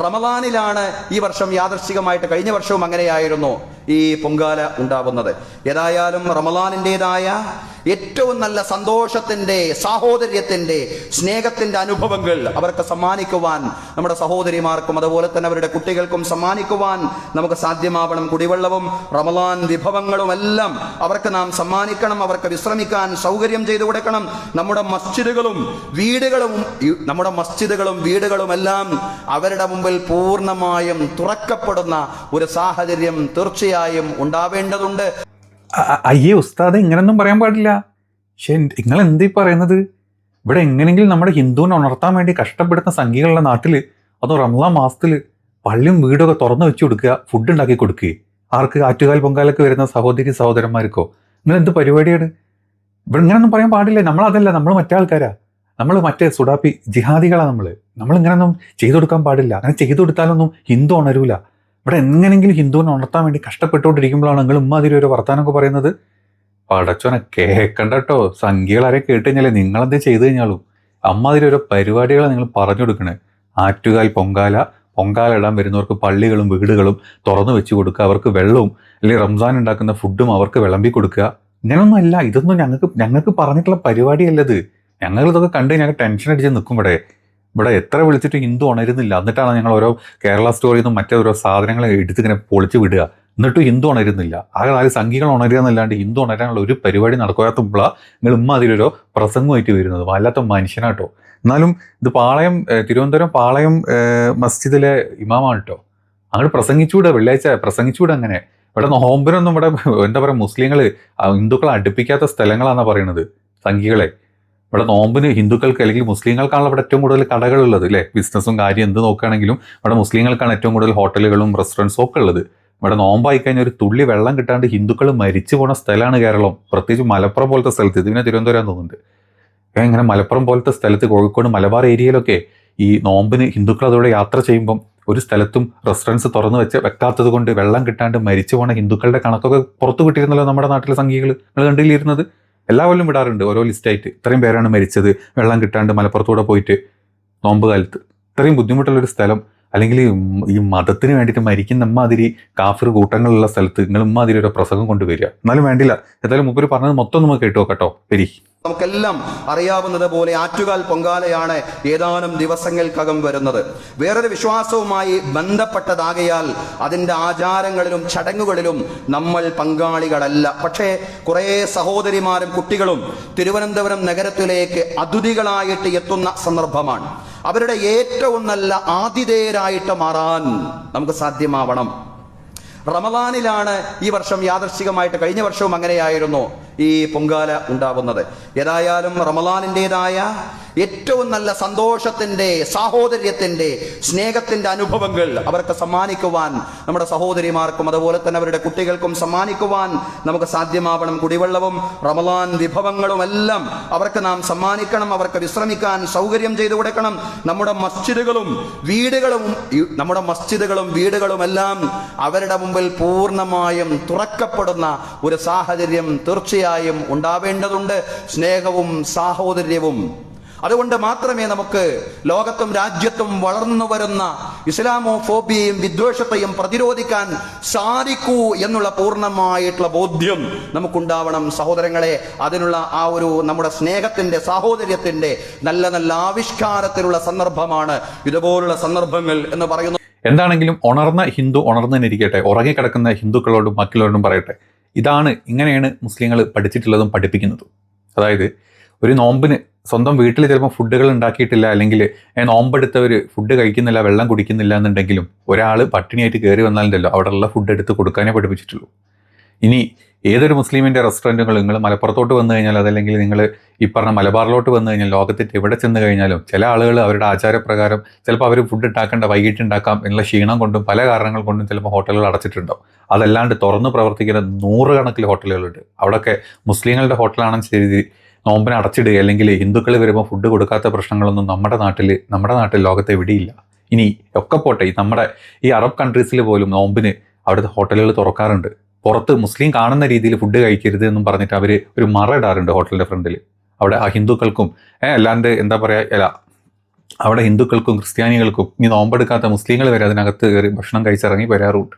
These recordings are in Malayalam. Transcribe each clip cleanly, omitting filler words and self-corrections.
റമദാനിലാണ് ഈ വർഷം യാദൃശ്ചികമായിട്ട്, കഴിഞ്ഞ വർഷവും അങ്ങനെയായിരുന്നു, ഈ പൊങ്കാല ഉണ്ടാവുന്നത്. ഏതായാലും റമദാനിൻ്റെതായ ഏറ്റവും നല്ല സന്തോഷത്തിൻ്റെ, സാഹോദര്യത്തിൻ്റെ, സ്നേഹത്തിൻ്റെ അനുഭവങ്ങൾ അവർക്ക് സമ്മാനിക്കുവാൻ, നമ്മുടെ സഹോദരിമാർക്കും അതുപോലെ തന്നെ അവരുടെ കുട്ടികൾക്കും സമ്മാനിക്കുവാൻ നമുക്ക് സാധ്യമാവണം. കുടിവെള്ളവും റമദാൻ വിഭവങ്ങളും എല്ലാം അവർക്ക് നാം സമ്മാനിക്കണം. അവർക്ക് വിശ്രമിക്കാൻ സൗകര്യം ചെയ്തു കൊടുക്കണം. നമ്മുടെ മസ്ജിദുകളും വീടുകളും എല്ലാം അവരുടെ മുമ്പിൽ പൂർണ്ണമായും തുറക്കപ്പെടുന്ന ഒരു സാഹചര്യം തീർച്ചയായും ഉണ്ടാവേണ്ടതുണ്ട്. അയ്യേ ഉസ്താദെ, ഇങ്ങനൊന്നും പറയാൻ പാടില്ല. പക്ഷെ നിങ്ങൾ എന്തീ പറയുന്നത്? ഇവിടെ എങ്ങനെയെങ്കിലും നമ്മുടെ ഹിന്ദുവിനെ ഉണർത്താൻ വേണ്ടി കഷ്ടപ്പെടുന്ന സംഘികളുടെ നാട്ടിൽ, അതോ റംസാൻ മാസത്തിൽ പള്ളിയും വീടൊക്കെ തുറന്നു വെച്ച് കൊടുക്കുക, ഫുഡ് ഉണ്ടാക്കി കൊടുക്കുക. ആർക്ക്? ആറ്റുകാൽ പൊങ്കാലൊക്കെ വരുന്ന സഹോദരി സഹോദരന്മാർക്കോ? നിങ്ങൾ എന്ത് പരിപാടിയാണ്? ഇവിടെ ഇങ്ങനൊന്നും പറയാൻ പാടില്ല. നമ്മളതല്ല, നമ്മൾ മറ്റേ ആൾക്കാരാ, നമ്മൾ മറ്റേ സുഡാപ്പി ജിഹാദികളാണ്. നമ്മളിങ്ങനൊന്നും ചെയ്തു കൊടുക്കാൻ പാടില്ല. അങ്ങനെ ചെയ്തു കൊടുത്താലൊന്നും ഹിന്ദു ഉണരൂല. ഇവിടെ എങ്ങനെയെങ്കിലും ഹിന്ദുവിനെ ഉണർത്താൻ വേണ്ടി കഷ്ടപ്പെട്ടുകൊണ്ടിരിക്കുമ്പോഴാണ് നിങ്ങൾ ഉമ്മാതിരി ഒരു വർത്താനമൊക്കെ പറയുന്നത്. പടച്ചോനെ കേൾക്കണ്ട കേട്ടോ. സംഖ്യകളാരെ കേട്ട് കഴിഞ്ഞാലേ നിങ്ങളെന്ത് ചെയ്തു കഴിഞ്ഞാലും അമ്മാതിരി ഓരോ പരിപാടികളെ നിങ്ങൾ പറഞ്ഞു കൊടുക്കണേ. ആറ്റുകാൽ പൊങ്കാല ഇടാൻ വരുന്നവർക്ക് പള്ളികളും വീടുകളും തുറന്നു വെച്ച് കൊടുക്കുക, അവർക്ക് വെള്ളവും അല്ലെങ്കിൽ റംസാൻ ഉണ്ടാക്കുന്ന ഫുഡും അവർക്ക് വിളമ്പി കൊടുക്കുക. ഇങ്ങനൊന്നും അല്ല. ഇതൊന്നും ഞങ്ങൾക്ക് പറഞ്ഞിട്ടുള്ള പരിപാടിയല്ലത്. ഞങ്ങളിതൊക്കെ കണ്ട് ഞങ്ങൾ ടെൻഷൻ അടിച്ച് നിൽക്കും. ഇവിടെ എത്ര വിളിച്ചിട്ട് ഹിന്ദു ഉണരുന്നില്ല. എന്നിട്ടാണ് ഞങ്ങൾ ഓരോ കേരള സ്റ്റോറിയിൽ നിന്നും മറ്റോരോ സാധനങ്ങൾ എടുത്തിങ്ങനെ പൊളിച്ച് വിടുക. എന്നിട്ടും ഹിന്ദു ഉണരുന്നില്ല. ആകെ 4 സംഘികൾ ഉണരുക എന്നല്ലാണ്ട് ഹിന്ദു ഉണരാനുള്ള ഒരു പരിപാടി നടക്കാത്തപ്പോഴാണ് നിങ്ങൾ അതിലൊരു പ്രസംഗമായിട്ട് വരുന്നത്. വല്ലാത്ത മനുഷ്യനാട്ടോ. എന്നാലും ഇത് തിരുവനന്തപുരം പാളയം മസ്ജിദിലെ ഇമാമാണ് കേട്ടോ. അങ്ങോട്ട് പ്രസംഗിച്ചുകൂടെ, വെള്ളിയാഴ്ച പ്രസംഗിച്ചുകൂടെ. അങ്ങനെ ഇവിടെ നോമ്പിനൊന്നും ഇവിടെ എന്താ പറയുക, മുസ്ലിങ്ങൾ ഹിന്ദുക്കളെ അടുപ്പിക്കാത്ത സ്ഥലങ്ങളാണെന്നാണ് പറയുന്നത് സംഘികളെ. ഇവിടെ നോമ്പിന് ഹിന്ദുക്കൾക്ക് അല്ലെങ്കിൽ മുസ്ലിങ്ങൾക്കാണല്ലോ ഇവിടെ ഏറ്റവും കൂടുതൽ കടകളുള്ളത് അല്ലേ? ബിസിനസ്സും കാര്യം എന്ത് നോക്കുകയാണെങ്കിലും ഇവിടെ മുസ്ലിങ്ങൾക്കാണ് ഏറ്റവും കൂടുതൽ ഹോട്ടലുകളും റെസ്റ്റോറൻറ്റ്സും ഒക്കെ ഉള്ളത്. ഇവിടെ നോമ്പായി കഴിഞ്ഞാൽ ഒരു തുള്ളി വെള്ളം കിട്ടാണ്ട് ഹിന്ദുക്കൾ മരിച്ചു പോണ സ്ഥലമാണ് കേരളം. പ്രത്യേകിച്ച് മലപ്പുറം പോലത്തെ സ്ഥലത്ത്. ഇതിനെ തിരുവനന്തപുരം തോന്നുന്നുണ്ട്. ഇങ്ങനെ മലപ്പുറം പോലത്തെ സ്ഥലത്ത്, കോഴിക്കോട് മലബാർ ഏരിയയിലൊക്കെ ഈ നോമ്പിന് ഹിന്ദുക്കൾ അതോടെ യാത്ര ചെയ്യുമ്പം ഒരു സ്ഥലത്തും റെസ്റ്റോറൻറ്റ്സ് തുറന്നു വെക്കാത്തത് കൊണ്ട് വെള്ളം കിട്ടാണ്ട് മരിച്ചു പോണ ഹിന്ദുക്കളുടെ കണക്കൊക്കെ പുറത്തു കിട്ടിയിരുന്നല്ലോ നമ്മുടെ നാട്ടിലെ സംഘികൾ. നിങ്ങൾ കണ്ടില്ലായിരുന്നത്? എല്ലാ കൊല്ലം വിടാറുണ്ട് ഓരോ ലിസ്റ്റായിട്ട്. ഇത്രയും പേരാണ് മരിച്ചത് വെള്ളം കിട്ടാണ്ട് മലപ്പുറത്തൂടെ പോയിട്ട് നോമ്പ് കാലത്ത്. ഇത്രയും ബുദ്ധിമുട്ടുള്ളൊരു സ്ഥലം, അല്ലെങ്കിൽ ഈ മതത്തിന് വേണ്ടിയിട്ട് മരിക്കുന്ന ഇമ്മാതിരി കാഫിർ കൂട്ടങ്ങളുള്ള സ്ഥലത്ത് നിങ്ങൾ ഇമ്മാതിരി ഒരു പ്രസംഗം കൊണ്ടുവരിക. എന്നാലും വേണ്ടില്ല. ഏതായാലും മുമ്പ് പറഞ്ഞത് മൊത്തം നമുക്ക് കേട്ടോ കേട്ടോ. പെരി നമുക്കെല്ലാം അറിയാവുന്നത് പോലെ ആറ്റുകാൽ പൊങ്കാലയാണ് ഏതാനും ദിവസങ്ങൾക്കകം വരുന്നത്. വേറൊരു വിശ്വാസവുമായി ബന്ധപ്പെട്ടതാകയാൽ അതിൻ്റെ ആചാരങ്ങളിലും ചടങ്ങുകളിലും നമ്മൾ പങ്കാളികളല്ല. പക്ഷേ കുറേ സഹോദരിമാരും കുട്ടികളും തിരുവനന്തപുരം നഗരത്തിലേക്ക് അതിഥികളായിട്ട് എത്തുന്ന സന്ദർഭമാണ്. അവരുടെ ഏറ്റവും നല്ല ആതിഥേയരായിട്ട് മാറാൻ നമുക്ക് സാധ്യമാവണം. റമദാനിലാണ് ഈ വർഷം യാദൃശ്ചികമായിട്ട്, കഴിഞ്ഞ വർഷവും അങ്ങനെയായിരുന്നു, ഈ പൊങ്കാല ഉണ്ടാവുന്നത്. ഏതായാലും റമദാനിൻ്റെതായ ഏറ്റവും നല്ല സന്തോഷത്തിൻ്റെ, സാഹോദര്യത്തിൻ്റെ, സ്നേഹത്തിൻ്റെ അനുഭവങ്ങൾ അവർക്ക് സമ്മാനിക്കുവാൻ, നമ്മുടെ സഹോദരിമാർക്കും അതുപോലെ തന്നെ അവരുടെ കുട്ടികൾക്കും സമ്മാനിക്കുവാൻ നമുക്ക് സാധ്യമാവണം. കുടിവെള്ളവും റമദാൻ വിഭവങ്ങളും എല്ലാം അവർക്ക് നാം സമ്മാനിക്കണം. അവർക്ക് വിശ്രമിക്കാൻ സൗകര്യം ചെയ്തു കൊടുക്കണം. നമ്മുടെ മസ്ജിദുകളും വീടുകളും എല്ലാം അവരുടെ മുമ്പിൽ പൂർണ്ണമായും തുറക്കപ്പെടുന്ന ഒരു സാഹചര്യം തീർച്ചയായും ഉണ്ടാവേണ്ടതുണ്ട്. സ്നേഹവും സാഹോദര്യവും. അതുകൊണ്ട് മാത്രമേ നമുക്ക് ലോകത്തും രാജ്യത്തും വളർന്നു വരുന്ന ഇസ്ലാമോഫോബിയയും വിദ്വേഷത്തെയും പ്രതിരോധിക്കാൻ സാധിക്കൂ എന്നുള്ള പൂർണ്ണമായിട്ടുള്ള ബോധ്യം നമുക്കുണ്ടാവണം സഹോദരങ്ങളെ. അതിനുള്ള ആ ഒരു നമ്മുടെ സ്നേഹത്തിന്റെ, സാഹോദര്യത്തിന്റെ നല്ല നല്ല ആവിഷ്കാരത്തിലുള്ള സന്ദർഭമാണ് ഇതുപോലുള്ള സന്ദർഭങ്ങൾ എന്ന് പറയുന്നു. എന്താണെങ്കിലും ഉണർന്ന ഹിന്ദു ഉണർന്നിരിക്കട്ടെ. ഉറങ്ങിക്കിടക്കുന്ന ഹിന്ദുക്കളോടും മറ്റുള്ളവരോടും പറയട്ടെ, ഇങ്ങനെയാണ് മുസ്ലിങ്ങൾ പഠിച്ചിട്ടുള്ളതും പഠിപ്പിക്കുന്നതും. അതായത് ഒരു നോമ്പിന് സ്വന്തം വീട്ടിൽ ചിലപ്പോൾ ഫുഡുകൾ ഉണ്ടാക്കിയിട്ടില്ല, അല്ലെങ്കിൽ നോമ്പെടുത്തവർ ഫുഡ് കഴിക്കുന്നില്ല, വെള്ളം കുടിക്കുന്നില്ല എന്നുണ്ടെങ്കിലും ഒരാൾ പട്ടിണിയായിട്ട് കയറി വന്നാലുണ്ടല്ലോ അവിടെയുള്ള ഫുഡ് എടുത്ത് കൊടുക്കാനേ പഠിപ്പിച്ചിട്ടുള്ളൂ. ഇനി ഏതൊരു മുസ്ലിമിൻ്റെ റെസ്റ്റോറൻറ്റുകൾ നിങ്ങൾ മലപ്പുറത്തോട്ട് വന്നു കഴിഞ്ഞാൽ, അതല്ലെങ്കിൽ നിങ്ങൾ ഈ പറഞ്ഞ മലബാറിലോട്ട് വന്നു കഴിഞ്ഞാൽ, ലോകത്തിൻ്റെ എവിടെ ചെന്ന് കഴിഞ്ഞാലും ചില ആളുകൾ അവരുടെ ആചാരപ്രകാരം ചിലപ്പോൾ അവർ ഫുഡ് ഉണ്ടാക്കേണ്ട വൈകിട്ട് ഉണ്ടാക്കാം എന്നുള്ള ക്ഷീണം കൊണ്ടും പല കാരണങ്ങൾ കൊണ്ടും ചിലപ്പോൾ ഹോട്ടലുകൾ അടച്ചിട്ടുണ്ടാവും. അതല്ലാണ്ട് തുറന്ന് പ്രവർത്തിക്കുന്ന 100 കണക്കിൽ ഹോട്ടലുകളുണ്ട്. അവിടെയൊക്കെ മുസ്ലിങ്ങളുടെ ഹോട്ടലാണെന്ന് ശരി നോമ്പിനെ അടച്ചിടുക, അല്ലെങ്കിൽ ഹിന്ദുക്കൾ വരുമ്പോൾ ഫുഡ് കൊടുക്കാത്ത പ്രശ്നങ്ങളൊന്നും നമ്മുടെ നാട്ടിൽ ലോകത്ത് എവിടെയില്ല. ഇനി ഒക്കെ പോട്ടെ, നമ്മുടെ ഈ അറബ് കൺട്രീസിൽ പോലും നോമ്പിന് അവിടുത്തെ ഹോട്ടലുകൾ തുറക്കാറുണ്ട്. പുറത്ത് മുസ്ലിം കാണുന്ന രീതിയിൽ ഫുഡ് കഴിക്കരുത് എന്നും പറഞ്ഞിട്ട് അവർ ഒരു മറ ഇടാറുണ്ട് ഹോട്ടലിൻ്റെ ഫ്രണ്ടിൽ. അവിടെ ആ ഹിന്ദുക്കൾക്കും അല്ലാണ്ട് എന്താ പറയുക, അവിടെ ഹിന്ദുക്കൾക്കും ക്രിസ്ത്യാനികൾക്കും ഇനി നോമ്പെടുക്കാത്ത മുസ്ലിങ്ങൾ വരെ അതിനകത്ത് കയറി ഭക്ഷണം കഴിച്ചിറങ്ങി വരാറുണ്ട്.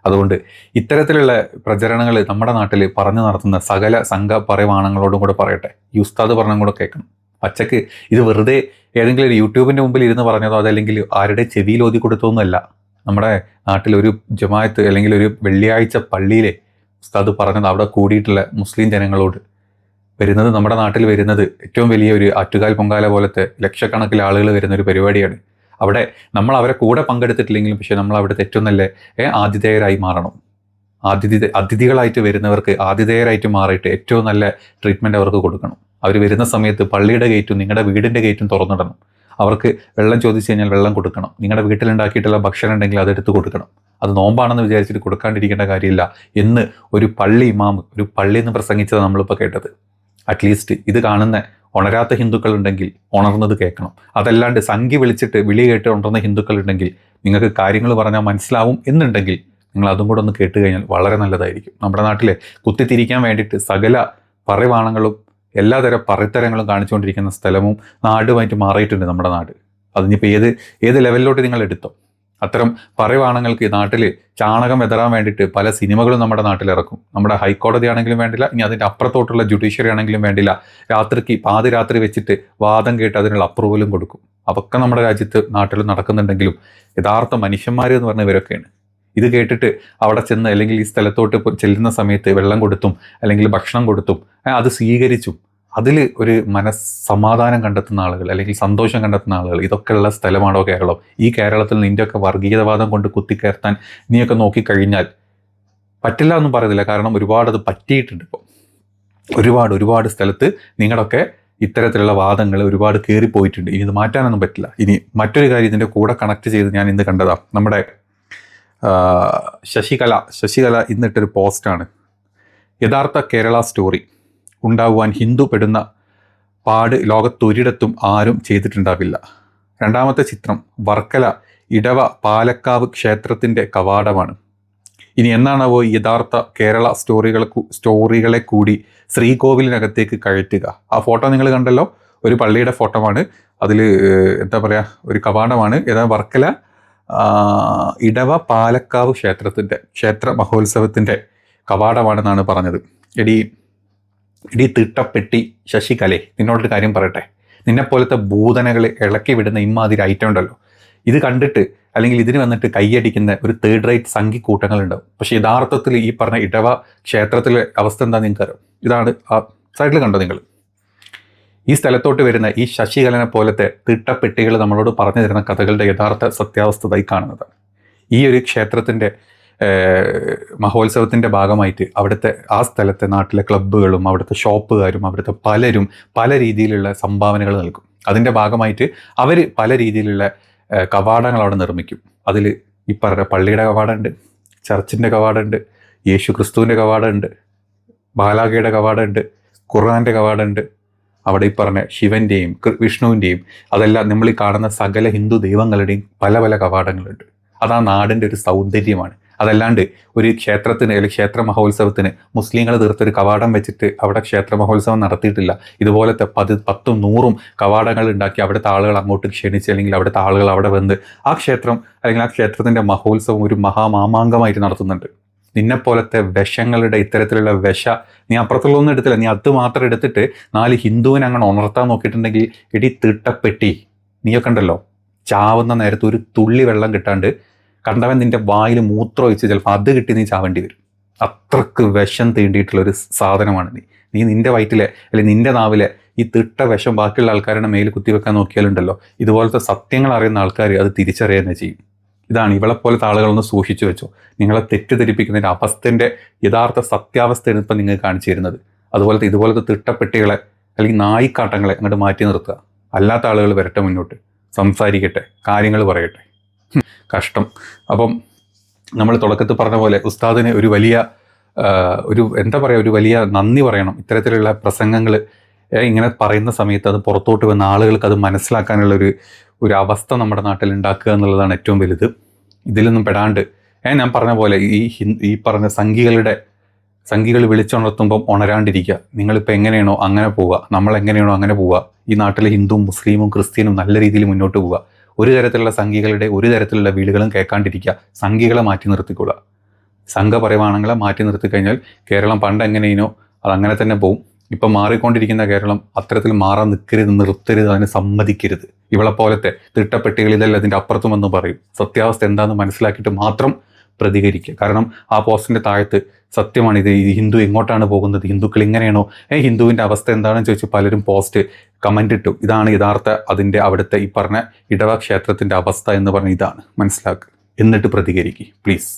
അതുകൊണ്ട് ഇത്തരത്തിലുള്ള പ്രചരണങ്ങൾ നമ്മുടെ നാട്ടിൽ പറഞ്ഞു നടത്തുന്ന സകല സംഘ പറയുവാണങ്ങളോടും കൂടെ പറയട്ടെ, ഈ ഉസ്താദ് പറഞ്ഞും കൂടെ കേൾക്കണം. പച്ചക്ക് ഇത് വെറുതെ ഏതെങ്കിലും ഒരു യൂട്യൂബിൻ്റെ മുമ്പിൽ ഇരുന്ന് പറഞ്ഞതോ അതല്ലെങ്കിൽ ആരുടെ ചെവിയിൽ ഓതി കൊടുത്തോന്നുമല്ല. നമ്മുടെ നാട്ടിൽ ഒരു ജമാഅത്ത് അല്ലെങ്കിൽ ഒരു വെള്ളിയാഴ്ച പള്ളിയിലെ ഉസ്താദ് പറഞ്ഞത് അവിടെ കൂടിയിട്ടുള്ള മുസ്ലിം ജനങ്ങളോട് വരുന്നത്, നമ്മുടെ നാട്ടിൽ വരുന്നത് ഏറ്റവും വലിയ ഒരു ആറ്റുകാൽ പൊങ്കാല പോലത്തെ ലക്ഷക്കണക്കിൽ ആളുകൾ വരുന്ന ഒരു പരിപാടിയാണ്. അവിടെ നമ്മൾ അവരെ കൂടെ പങ്കെടുത്തിട്ടില്ലെങ്കിലും പക്ഷേ നമ്മൾ അവിടുത്തെ ഏറ്റവും നല്ല ആതിഥേയരായി മാറണം. അതിഥികളായിട്ട് വരുന്നവർക്ക് ആതിഥേയരായിട്ട് മാറിയിട്ട് ഏറ്റവും നല്ല ട്രീറ്റ്മെൻറ്റ് അവർക്ക് കൊടുക്കണം. അവർ വരുന്ന സമയത്ത് പള്ളിയുടെ ഗേറ്റും നിങ്ങളുടെ വീടിൻ്റെ ഗേറ്റും തുറന്നിടണം. അവർക്ക് വെള്ളം ചോദിച്ചു കഴിഞ്ഞാൽ വെള്ളം കൊടുക്കണം. നിങ്ങളുടെ വീട്ടിലുണ്ടാക്കിയിട്ടുള്ള ഭക്ഷണം ഉണ്ടെങ്കിൽ അതെടുത്ത് കൊടുക്കണം. അത് നോമ്പാണെന്ന് വിചാരിച്ചിട്ട് കൊടുക്കാണ്ടിരിക്കേണ്ട കാര്യമില്ല എന്ന് ഒരു പള്ളി ഇമാം ഒരു പള്ളിയിൽ നിന്ന് പ്രസംഗിച്ചത് നമ്മളിപ്പോൾ കേട്ടത്. അറ്റ്ലീസ്റ്റ് ഇത് കാണുന്ന ഉണരാത്ത ഹിന്ദുക്കൾ ഉണ്ടെങ്കിൽ ഉണർന്നത് കേൾക്കണം. അതല്ലാണ്ട് സംഖ്യ വിളിച്ചിട്ട് വിളി കേട്ട് ഉണർന്ന ഹിന്ദുക്കൾ ഉണ്ടെങ്കിൽ നിങ്ങൾക്ക് കാര്യങ്ങൾ പറഞ്ഞാൽ മനസ്സിലാവും എന്നുണ്ടെങ്കിൽ നിങ്ങൾ അതും കൂടെ ഒന്ന് കേട്ട് കഴിഞ്ഞാൽ വളരെ നല്ലതായിരിക്കും. നമ്മുടെ നാട്ടിലെ കുത്തിത്തിരിക്കാൻ വേണ്ടിയിട്ട് സകല പറയുവാണങ്ങളും എല്ലാതരം പറത്തരങ്ങളും കാണിച്ചുകൊണ്ടിരിക്കുന്ന സ്ഥലവും നാടുമായിട്ട് മാറിയിട്ടുണ്ട് നമ്മുടെ നാട്. അതിനിപ്പോൾ ഏത് ലെവലിലോട്ട് നിങ്ങൾ എടുത്തോ. അത്തരം പറയുവാണങ്ങൾക്ക് നാട്ടിൽ ചാണകം എതറാൻ വേണ്ടിയിട്ട് പല സിനിമകളും നമ്മുടെ നാട്ടിൽ ഇറക്കും. നമ്മുടെ ഹൈക്കോടതി ആണെങ്കിലും വേണ്ടില്ല, ഇനി അതിൻ്റെ അപ്പുറത്തോട്ടുള്ള ജുഡീഷ്യറി ആണെങ്കിലും വേണ്ടില്ല, പാതിരാത്രി വെച്ചിട്ട് വാദം കേട്ട് അതിനുള്ള അപ്രൂവലും കൊടുക്കും. അതൊക്കെ നമ്മുടെ രാജ്യത്ത് നാട്ടിൽ നടക്കുന്നുണ്ടെങ്കിലും യഥാർത്ഥ മനുഷ്യന്മാർ എന്ന് പറഞ്ഞ ഇവരൊക്കെയാണ്. ഇത് കേട്ടിട്ട് അവിടെ ചെന്ന് അല്ലെങ്കിൽ ഈ സ്ഥലത്തോട്ട് ചെല്ലുന്ന സമയത്ത് വെള്ളം കൊടുത്തും അല്ലെങ്കിൽ ഭക്ഷണം കൊടുത്തും അത് സ്വീകരിച്ചും അതിൽ ഒരു മനസ്സമാധാനം കണ്ടെത്തുന്ന ആളുകൾ അല്ലെങ്കിൽ സന്തോഷം കണ്ടെത്തുന്ന ആളുകൾ, ഇതൊക്കെയുള്ള സ്ഥലമാണോ കേരളം? ഈ കേരളത്തിൽ നിൻ്റെയൊക്കെ വർഗീയവാദം കൊണ്ട് കുത്തിക്കയർത്താൻ നീയൊക്കെ നോക്കിക്കഴിഞ്ഞാൽ പറ്റില്ല എന്നും പറയുന്നില്ല. കാരണം ഒരുപാട് അത് പറ്റിയിട്ടുണ്ട്. ഇപ്പോൾ ഒരുപാട് സ്ഥലത്ത് നിങ്ങളൊക്കെ ഇത്തരത്തിലുള്ള വാദങ്ങൾ ഒരുപാട് കയറിപ്പോയിട്ടുണ്ട്. ഇനി ഇത് മാറ്റാനൊന്നും പറ്റില്ല. ഇനി മറ്റൊരു കാര്യം ഇതിൻ്റെ കൂടെ കണക്ട് ചെയ്ത് ഞാൻ ഇന്ന് കണ്ടതാണ്. നമ്മുടെ ശശികല ഇന്നിട്ടൊരു പോസ്റ്റാണ്. യഥാർത്ഥ കേരള സ്റ്റോറി ഉണ്ടാകുവാൻ ഹിന്ദു പെടുന്ന പാട് ലോകത്തൊരിടത്തും ആരും ചെയ്തിട്ടുണ്ടാവില്ല. രണ്ടാമത്തെ ചിത്രം വർക്കല ഇടവ പാലക്കാവ് ക്ഷേത്രത്തിൻ്റെ കവാടമാണ്. ഇനി എന്നാണാവോ യഥാർത്ഥ കേരള സ്റ്റോറികളെ കൂടി ശ്രീകോവിലിനകത്തേക്ക് കയറ്റുക? ആ ഫോട്ടോ നിങ്ങൾ കണ്ടല്ലോ, ഒരു പള്ളിയുടെ ഫോട്ടോമാണ്. അതിൽ എന്താ പറയുക, ഒരു കവാടമാണ്. വർക്കല ഇടവ പാലക്കാവ് ക്ഷേത്ര മഹോത്സവത്തിൻ്റെ കവാടമാണെന്നാണ് പറഞ്ഞത്. ഇടി തിട്ടപ്പെട്ടി ശശികലേ, നിന്നോടൊരു കാര്യം പറയട്ടെ. നിന്നെപ്പോലത്തെ ഭൂതനകളെ ഇളക്കി വിടുന്ന ഇമ്മാതിരി ഐറ്റം ഉണ്ടല്ലോ, ഇത് കണ്ടിട്ട് അല്ലെങ്കിൽ ഇതിന് വന്നിട്ട് കൈയടിക്കുന്ന ഒരു തേർഡ് റേറ്റ് സംഘിക്കൂട്ടങ്ങളുണ്ടാവും. പക്ഷേ യഥാർത്ഥത്തിൽ ഈ പറഞ്ഞ ഇടവ ക്ഷേത്രത്തിലെ അവസ്ഥ എന്താണെന്ന് നിങ്ങൾക്കറിയാം. ഇതാണ് ആ സൈഡിൽ കണ്ടോ നിങ്ങൾ. ഈ സ്ഥലത്തോട്ട് വരുന്ന ഈ ശശികലനെ പോലത്തെ തിട്ടപ്പെട്ടികൾ നമ്മളോട് പറഞ്ഞു തരുന്ന കഥകളുടെ യഥാർത്ഥ സത്യാവസ്ഥതായി കാണുന്നത്. ഈ ഒരു ക്ഷേത്രത്തിൻ്റെ മഹോത്സവത്തിൻ്റെ ഭാഗമായിട്ട് അവിടുത്തെ ആ സ്ഥലത്തെ നാട്ടിലെ ക്ലബ്ബുകളും അവിടുത്തെ ഷോപ്പുകാരും അവിടുത്തെ പലരും പല രീതിയിലുള്ള സംഭാവനകൾ നൽകും. അതിൻ്റെ ഭാഗമായിട്ട് അവർ പല രീതിയിലുള്ള കവാടങ്ങൾ അവിടെ നിർമ്മിക്കും. അതിൽ ഈ പറഞ്ഞ പള്ളിയുടെ കവാടമുണ്ട്, ചർച്ചിൻ്റെ കവാടമുണ്ട്, യേശു ക്രിസ്തുവിൻ്റെ കവാടമുണ്ട്, ബാലാഖയുടെ കവാടമുണ്ട്, ഖുർആൻ്റെ കവാടമുണ്ട്. അവിടെ ഈ പറഞ്ഞ ശിവൻ്റെയും വിഷ്ണുവിൻ്റെയും അതെല്ലാം നമ്മൾ ഈ കാണുന്ന സകല ഹിന്ദു ദൈവങ്ങളുടെയും പല പല കവാടങ്ങളുണ്ട്. അതാ നാടിൻ്റെ ഒരു സൗന്ദര്യമാണ്. അതല്ലാണ്ട് ഒരു ക്ഷേത്രത്തിന് അല്ലെങ്കിൽ ക്ഷേത്ര മഹോത്സവത്തിന് മുസ്ലിങ്ങൾ തീർത്തൊരു കവാടം വെച്ചിട്ട് അവിടെ ക്ഷേത്ര മഹോത്സവം നടത്തിയിട്ടില്ല. ഇതുപോലത്തെ 10ഉം 100ഉം കവാടങ്ങൾ ഉണ്ടാക്കി അവിടുത്തെ ആളുകൾ അങ്ങോട്ട് ക്ഷണിച്ച് അല്ലെങ്കിൽ അവിടുത്തെ ആളുകൾ അവിടെ വന്ന് ആ ക്ഷേത്രം അല്ലെങ്കിൽ ആ ക്ഷേത്രത്തിൻ്റെ മഹോത്സവം ഒരു മഹാമാമാങ്കമായിട്ട് നടത്തുന്നുണ്ട്. നിന്നെപ്പോലത്തെ വിഷങ്ങളുടെ ഇത്തരത്തിലുള്ള നീ അപ്പുറത്തുള്ളൊന്നും എടുത്തില്ല, നീ അത് മാത്രം എടുത്തിട്ട് 4 ഹിന്ദുവിനെ അങ്ങനെ ഉണർത്താൻ നോക്കിയിട്ടുണ്ടെങ്കിൽ ഇടി തിട്ടപ്പെട്ടി നീയൊക്കെ ഉണ്ടല്ലോ, ചാവുന്ന നേരത്ത് ഒരു തുള്ളി വെള്ളം കിട്ടാണ്ട് കണ്ടവൻ നിൻ്റെ വായിൽ മൂത്രം ഒഴിച്ച് ചിലപ്പോൾ അത് കിട്ടി നീ ചാവേണ്ടി വരും. അത്രക്ക് വിഷം തീണ്ടിയിട്ടുള്ളൊരു സാധനമാണ് നീ നിൻ്റെ വയറ്റിലെ അല്ലെങ്കിൽ നിൻ്റെ നാവിലെ ഈ തിട്ട വിഷം ബാക്കിയുള്ള ആൾക്കാരുടെ മേൽ കുത്തിവെക്കാൻ നോക്കിയാലുണ്ടല്ലോ, ഇതുപോലത്തെ സത്യങ്ങൾ അറിയുന്ന ആൾക്കാർ അത് തിരിച്ചറിയുക ചെയ്യും. ഇതാണ് ഇവളെപ്പോലത്തെ ആളുകളൊന്ന് സൂക്ഷിച്ചു വെച്ചോ. നിങ്ങളെ തെറ്റിദ്ധരിപ്പിക്കുന്നതിൻ്റെ അവസ്ഥൻ്റെ യഥാർത്ഥ സത്യാവസ്ഥയാണ് ഇപ്പം നിങ്ങൾ കാണിച്ചു തരുന്നത്. അതുപോലത്തെ ഇതുപോലത്തെ തിട്ടപ്പെട്ടികളെ അല്ലെങ്കിൽ നായിക്കാട്ടങ്ങളെ അങ്ങോട്ട് മാറ്റി നിർത്തുക. അല്ലാത്ത ആളുകൾ വരട്ടെ, മുന്നോട്ട് സംസാരിക്കട്ടെ, കാര്യങ്ങൾ പറയട്ടെ. കഷ്ടം. അപ്പം നമ്മൾ തുടക്കത്തിൽ പറഞ്ഞ പോലെ ഉസ്താദിന് ഒരു വലിയ ഒരു വലിയ നന്ദി പറയണം. ഇത്തരത്തിലുള്ള പ്രസംഗങ്ങൾ ഇങ്ങനെ പറയുന്ന സമയത്ത് അത് പുറത്തോട്ട് വന്ന ആളുകൾക്ക് അത് മനസ്സിലാക്കാനുള്ള ഒരു അവസ്ഥ നമ്മുടെ നാട്ടിൽ ഉണ്ടാക്കുക എന്നുള്ളതാണ് ഏറ്റവും വലുത്. ഇതിലൊന്നും പെടാണ്ട് ഞാൻ പറഞ്ഞ പോലെ ഈ പറഞ്ഞ സംഘികളുടെ സംഘികൾ വിളിച്ചുണർത്തുമ്പം ഉണരാണ്ടിരിക്കുക. നിങ്ങളിപ്പോൾ എങ്ങനെയാണോ അങ്ങനെ പോവുക, നമ്മൾ എങ്ങനെയാണോ അങ്ങനെ പോവുക. ഈ നാട്ടിലെ ഹിന്ദുവും മുസ്ലിമും ക്രിസ്ത്യനും നല്ല രീതിയിൽ മുന്നോട്ട് പോവുക. ഒരു തരത്തിലുള്ള സംഘികളുടെ ഒരു തരത്തിലുള്ള വീടുകളും കേൾക്കാണ്ടിരിക്കുക. സംഘികളെ മാറ്റി നിർത്തിക്കൊള്ളുക. സംഘപരിവാണങ്ങളെ മാറ്റി നിർത്തി കഴിഞ്ഞാൽ കേരളം പണ്ട് എങ്ങനെയിനോ അതങ്ങനെ തന്നെ പോവും. ഇപ്പം മാറിക്കൊണ്ടിരിക്കുന്ന കേരളം അത്തരത്തിൽ മാറാൻ നിൽക്കരുത്, നിർത്തരുത്, അതിനെ സമ്മതിക്കരുത്. ഇവളെ പോലത്തെ തിട്ടപ്പെട്ടികളിലല്ല അതിൻ്റെ അപ്പുറത്തുമെന്ന് പറയും. സത്യാവസ്ഥ എന്താണെന്ന് മനസ്സിലാക്കിയിട്ട് മാത്രം പ്രതികരിക്കുക. കാരണം ആ പോസ്റ്റിൻ്റെ താഴത്ത് സത്യമാണ് ഇത്, ഹിന്ദു എങ്ങോട്ടാണ് പോകുന്നത്, ഹിന്ദുക്കൾ ഇങ്ങനെയാണോ, ഹിന്ദുവിൻ്റെ അവസ്ഥ എന്താണെന്ന് ചോദിച്ച് പലരും പോസ്റ്റ് കമൻ്റ് ഇട്ടു. ഇതാണ് യഥാർത്ഥ അതിൻ്റെ അവിടുത്തെ ഈ പറഞ്ഞ ഇടവ ക്ഷേത്രത്തിൻ്റെ അവസ്ഥ എന്ന് പറഞ്ഞ ഇതാണ് മനസ്സിലാക്കുക. എന്നിട്ട് പ്രതികരിക്കുക പ്ലീസ്.